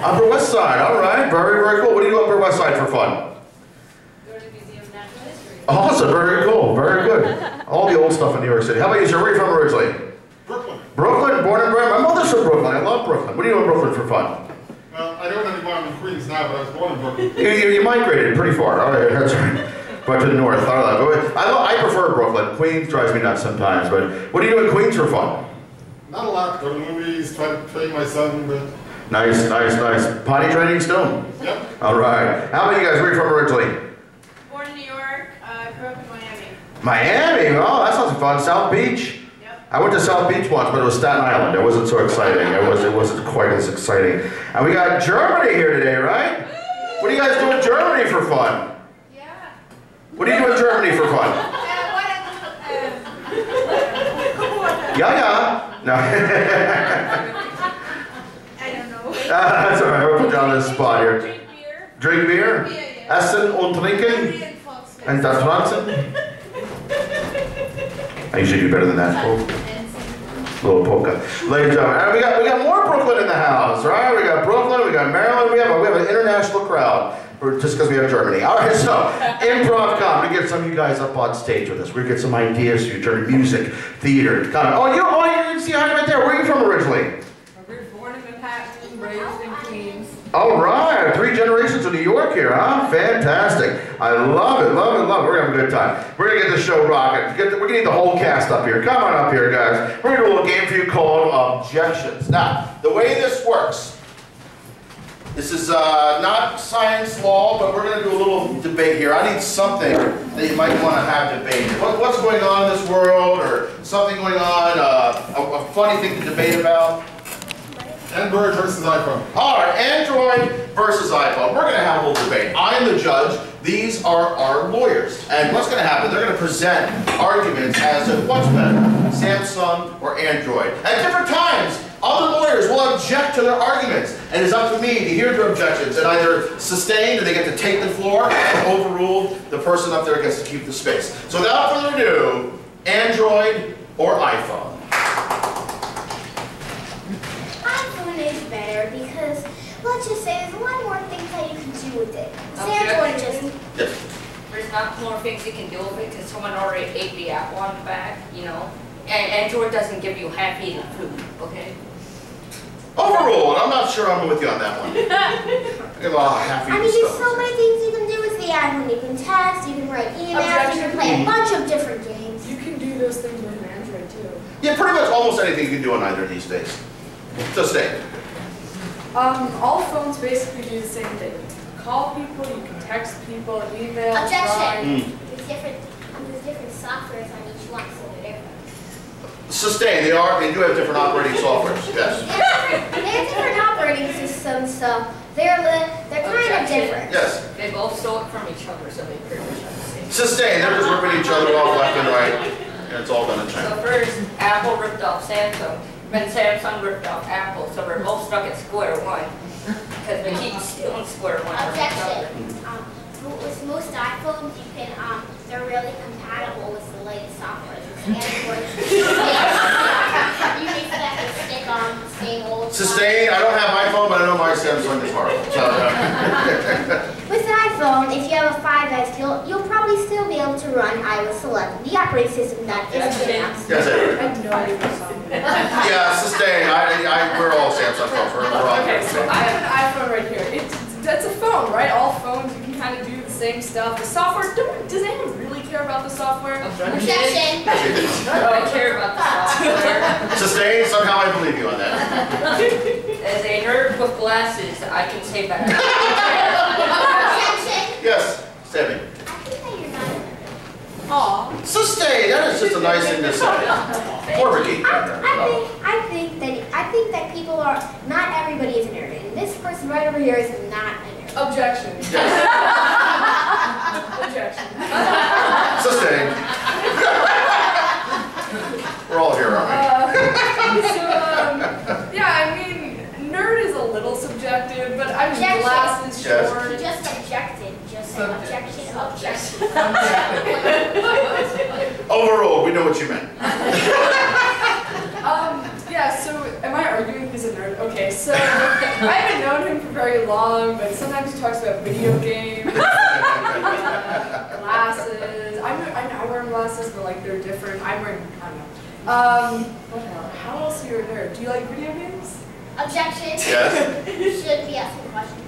Upper West Side, all right, very, very cool. What do you do Upper West Side for fun? Go to the Museum of Natural History. Awesome, very cool, very good. All the old stuff in New York City. How about you, sir? Where are you from originally? Brooklyn. Brooklyn, born and bred. My mother's from Brooklyn. I love Brooklyn. What do you do in Brooklyn for fun? Well, I don't anymore. I'm in Queens now, but I was born in Brooklyn. You migrated pretty far. All right, that's right. But to the north. All right. I prefer Brooklyn. Queens drives me nuts sometimes. But what do you do in Queens for fun? Not a lot. Go to movies, try to train my son, but... Nice, nice, nice. Potty training still? Yep. All right. How about you guys? Where are you from originally? Born in New York, grew up in Miami. Miami? Oh, that sounds fun. South Beach? Yep. I went to South Beach once, but it was Staten Island. It wasn't so exciting. It wasn't quite as exciting. And we got Germany here today, right? What do you guys do in Germany for fun? Yeah. What do you do in Germany for fun? Yeah. No. I don't know. That's all right. We'll put you on this spot here. Drink beer. Drink beer? Yeah. Essen und trinken? And das Franzen? I usually do better than that. Little polka. Ladies and gentlemen, we got more Brooklyn in the house, right? We got Brooklyn, we got Maryland, we have an international crowd. Just because we have Germany. All right, so improv comedy. We get some of you guys up on stage with us. We get some ideas for you, turn music, theater, comedy. Oh, you see how right there. Where are you from originally? We're born in Manhattan, raised in Queens. All right, 3 generations of New York here, huh? Fantastic. I love it, love it, love it. We're gonna have a good time. We're gonna get the show rocking. We're gonna need the whole cast up here. Come on up here, guys. We're gonna do a little game for you called Objections. Now, the way this works, this is not science law, but we're going to do a little debate here. I need something that you might want to have debate. What's going on in this world, or something going on, a funny thing to debate about? Android versus iPhone. All right, Android versus iPhone. We're going to have a little debate. I am the judge. These are our lawyers. And what's going to happen, they're going to present arguments as to what's better, Samsung or Android. At different times, other lawyers will object to their arguments, and it's up to me to hear their objections and either sustain, and they get to take the floor, or overrule, the person up there gets to keep the space. So without further ado, Android or iPhone? iPhone is better because, let's just say, there's a lot more things that you can do with it. Android just... Yes. There's not more things you can do with it because someone already ate the apple on the back, you know. And Android doesn't give you half-eaten food, okay? Overruled. I'm not sure I'm with you on that one. I mean, there's so many things you can do with the iPhone. You can text, you can write emails, you can play a bunch of different games. You can do those things with an Android too. Yeah, pretty much almost anything you can do on either these days. Just say. All phones basically do the same thing. You can call people, you can text people, email, Objection. There's different softwares on each one, so they're different. Sustain. They do have different operating softwares. Yes. They have different operating systems, so they're kind of different. Yes. They both stole it from each other, so they pretty much have the same. Sustain. They're just ripping each other off left and right, and it's all done in So China. first, Apple ripped off Samsung, then Samsung ripped off Apple, so we're both stuck at square one. Because we keep stealing square one from each other. Objection. With most iPhones, you can, they're really compatible with the latest software. Android. You basically have to stick on the same old. Sustain. I don't have iPhone, but I know my Samsung is horrible. So, With the iPhone, if you have a 5S, you'll probably still be able to run iOS 11, the operating system that isn't announced. yes, Avery. I have no idea what song it is. Yeah, sustain. We're all Samsung phones. We're all Okay, so I have an iPhone right here. That's a phone, right? All phones, you can kind of do the same stuff. The software, does anyone really care about the software? Objection. I care about the software. Sustain. Somehow I believe you on that. As a nerd with glasses, I can say better. Objection. Yes, Sammy. I think that you're not a nerd. Aw. Sustain. That is just a nice thing to say. More of a geek. I think that people are, not everybody is a nerd. And this person right over here is not a nerd. Objection. Yes. Objection. Sustain. We're all here, aren't Yeah, I mean, nerd is a little subjective, but I mean, Objection. glasses, Yes. short. You just objected. Just said objection, objection. we? Overruled. We know what you meant. Yeah, so am I arguing he's a nerd? Okay, so I haven't known him for very long, but sometimes he talks about video games, glasses. I wear glasses, but like they're different. I don't know. What else? How else are you there? Do you like video games? Objections. Yes. You shouldn't be asking questions.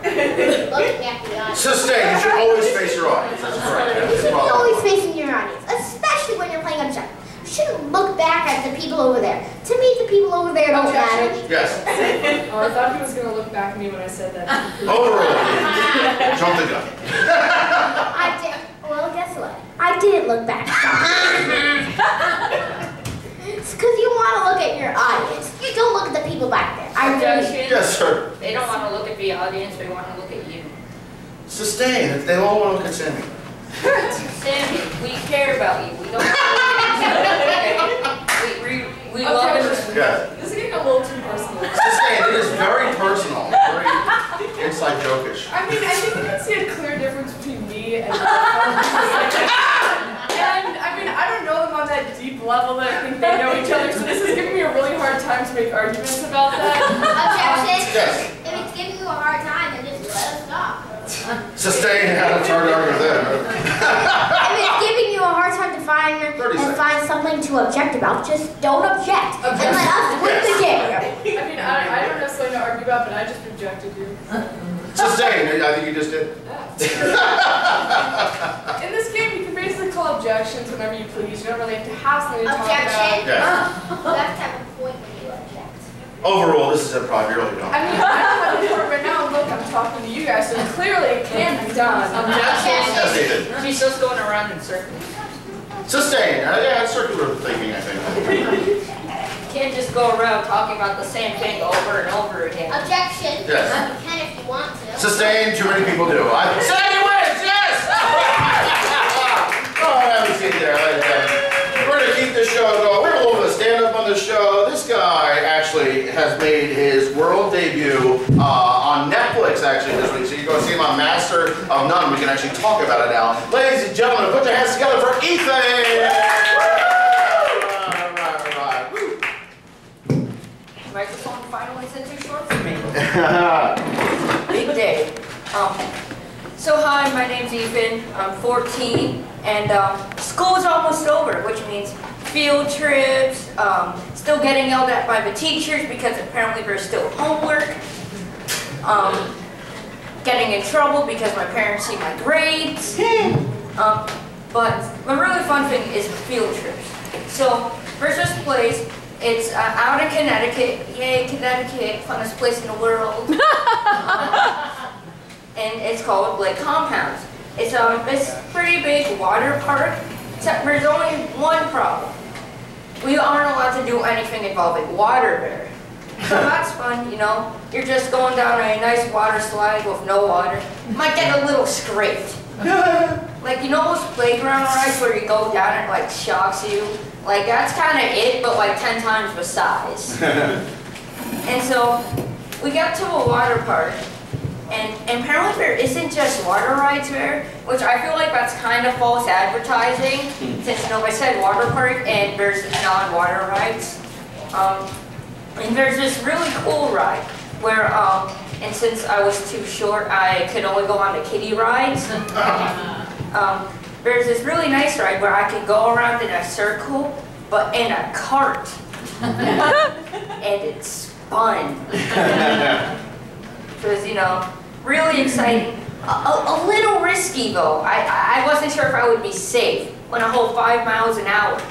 Looking at the audience. Sustain. You should always face your audience. That's correct. You should be always facing your audience, especially when you're playing objections. You shouldn't look back at the people over there. To me, the people over there don't matter. Yes. Oh, I thought he was going to look back at me when I said that. Overruled. Jump the gun. I did. Well, guess what? I didn't look back. It's because you want to look at your audience. You don't look at the people back there. I really. Yes, sir. They don't want to look at the audience, they want to look at you. Sustain. They all want to look at Sammy. Sammy, we care about you. We don't want to look at you. We love and respect. Yes. This is getting a little too personal. Sustain. It is very personal. Very inside jokish. I mean, I think you can see a clear difference between me and and I mean, I don't know them on that deep level that I think they know each other, so this is giving me a really hard time to make arguments about that. Objections. Yes. If it's giving you a hard time, then just let us stop. Sustain. How to target over there. If it's giving you a hard time to find something to object about, just don't object and let us win the game. I mean, I don't necessarily know argue about, but I just rejected you. Sustain. I think you just did. In this game, you can basically call objections whenever you please. You don't really have to have something to talk Objection. about. Yes. You have to have a point when you object. Overruled. This is improv. You really don't. I mean, I don't have a point right now. Look, I'm talking to you guys, so clearly it can be done. Yes, they did. She's just going around in circles. Sustain. Yeah, it's circular thinking, I think. You can't just go around talking about the same thing over and over again. Objection. Yes. You can if you want to. Sustain. Too many people do. Sammy wins. Yes. Oh, have a seat there. We're going to keep this show going. We're a little bit of stand-up on the show. This guy actually has made his world debut on Netflix actually this week. So you go see him on Master of None. We can actually talk about it now. Ladies and gentlemen, put your hands together for Ethan. All right. Woo. Microphone finally isn't too short for me. Big day. So hi, my name's Ethan. I'm 14, and school is almost over, which means field trips, still getting yelled at by the teachers because apparently there's still homework, getting in trouble because my parents see my grades. But the really fun thing is field trips. So there's this place. It's out in Connecticut. Yay, Connecticut, funnest place in the world. And it's called Lake Compounds. It's this pretty big water park, except there's only one problem. We aren't allowed to do anything involving water there. So that's fun, you know. You're just going down a nice water slide with no water. You might get a little scraped. Like, you know those playground rides where you go down and it like shocks you? Like, that's kind of it, but like 10 times the size. And so, we got to a water park, and apparently there isn't just water rides there, which I feel like that's kind of false advertising, since nobody said water park and there's non-water rides. And there's this really cool ride where, and since I was too short, I could only go on the kiddie rides. There's this really nice ride where I could go around in a circle, but in a cart. And it's fun. It was, you know, really exciting. A little risky though. I wasn't sure if I would be safe when a whole 5 miles an hour.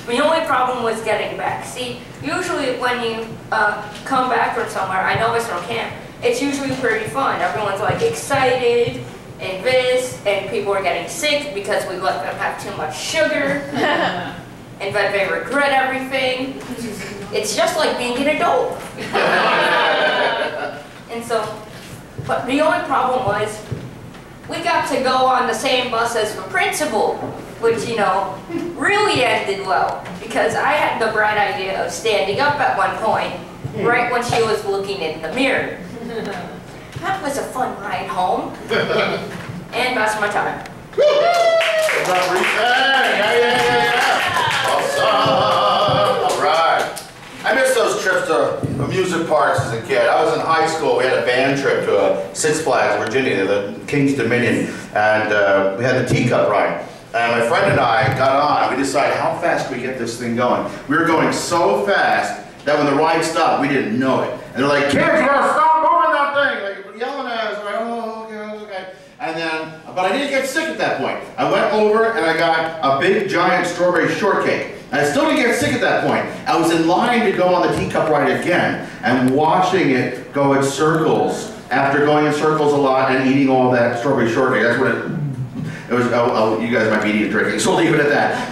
The only problem was getting back. See, usually when you come back from somewhere, I know this from camp, it's usually pretty fun. Everyone's like excited and this, and people are getting sick because we let them have too much sugar, and then they regret everything. It's just like being an adult. And so, but the only problem was, we got to go on the same bus as the principal, which, you know, really ended well, because I had the bright idea of standing up at one point, right when she was looking in the mirror. That was a fun ride home. And that's my time. Yeah. Awesome. All right. I miss those trips. trips to amusement parks as a kid. I was in high school. We had a band trip to Six Flags, Virginia, the King's Dominion, and we had the teacup ride. And my friend and I got on. We decided how fast can we get this thing going. We were going so fast that when the ride stopped, we didn't know it. And they're like, "Kids, you gotta stop moving that thing!" Like yelling at us. Like, "Oh, okay." And then, but I didn't get sick at that point. I went over and I got a big giant strawberry shortcake. And I still didn't get sick at that point. I was in line to go on the teacup ride again and watching it go in circles. After going in circles a lot and eating all that strawberry shortcake, that's what it was. Oh, you guys might be eating and drinking, so leave it at that.